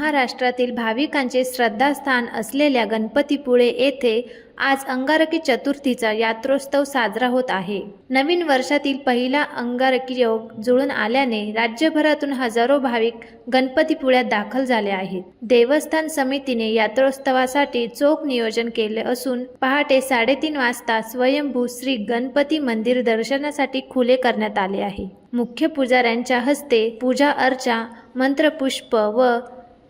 महाराष्ट्रातील भाविकांचे श्रद्धास्थान असलेल्या गणपतीपुळे येथे आज अंगारकी चतुर्थीचा यात्रोत्सव साजरा होत आहे। नवीन वर्षातील पहिला अंगारकी योग जुळून आल्याने राज्यभरातून हजारो भाविक गणपतीपुळ्यात दाखल झाले आहेत। देवस्थान समितीने यात्रोत्सवासाठी चोख नियोजन केले असून पहाटे 3:30 वाजता स्वयंभू श्री गणपती मंदिर दर्शनासाठी खुले करण्यात आले आहे। मुख्य पुजाऱ्यांच्या हस्ते पूजा अर्चा, मंत्रपुष्प व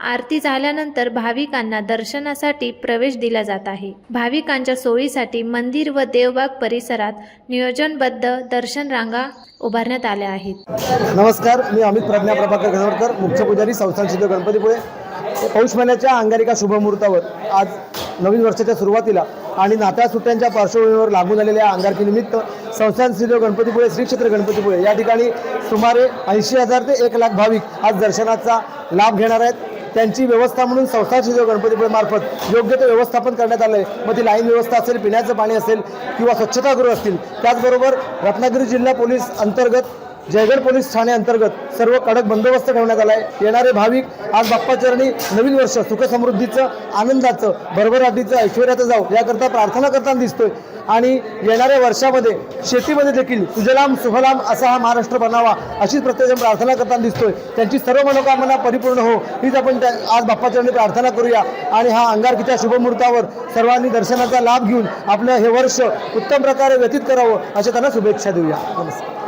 आरती झाल्यानंतर भाविकांना दर्शनासाठी प्रवेश दिला जात आहे। भाविकांच्या सोयीसाठी मंदिर व देवबाग परिसरात नियोजनबद्ध दर्शन रांगा उभारण्यात आल्या आहेत। नमस्कार, मी अमित प्रज्ञा प्रभाकर गणवटकर, मुख्य पुजारी संस्थान श्री गणपतीपुळे। पौष महिन्याच्या अंगारिका शुभमुहूर्तावर आज नवीन वर्षाच्या सुरुवातीला आणि नाताळ सुट्ट्यांच्या पार्श्वभूमीवर लागू झालेल्या अंगारकीनिमित्त संस्थान श्री गणपतीपुळे श्री क्षेत्र गणपतीपुळे या ठिकाणी सुमारे 80,000 ते 1,00,000 भाविक आज दर्शनाचा लाभ घेणार आहेत। त्यांची व्यवस्था म्हणून संस्थान श्री गणपतीपुळे मार्फत योग्य ते व्यवस्थापन करण्यात आलं आहे। मग ती लाईन व्यवस्था असेल, पिण्याचं पाणी असेल किंवा स्वच्छतागृह असतील। त्याचबरोबर रत्नागिरी जिल्हा पोलीस अंतर्गत, जयगड पोलीस ठाणे अंतर्गत सर्व कडक बंदोबस्त ठेवण्यात आला आहे। येणारे भाविक आज बाप्पाचरणी नवीन वर्ष सुखसमृद्धीचं, आनंदाचं, भरभराटीचं, ऐश्वर्याचं जाऊ याकरता प्रार्थना करताना दिसतोय। आणि येणाऱ्या वर्षामध्ये शेतीमध्ये देखील सुजलाम सुफलाम असा हा महाराष्ट्र बनावा अशीच प्रत्येकजण प्रार्थना करताना दिसतोय। त्यांची सर्व मनोकामना परिपूर्ण हो हीच आपण आज बाप्पाचरणी प्रार्थना करूया आणि हा अंगारकीच्या शुभमुहूर्तावर सर्वांनी दर्शनाचा लाभ घेऊन आपलं हे वर्ष उत्तम प्रकारे व्यतीत करावं अशा त्यांना शुभेच्छा देऊया। नमस्कार।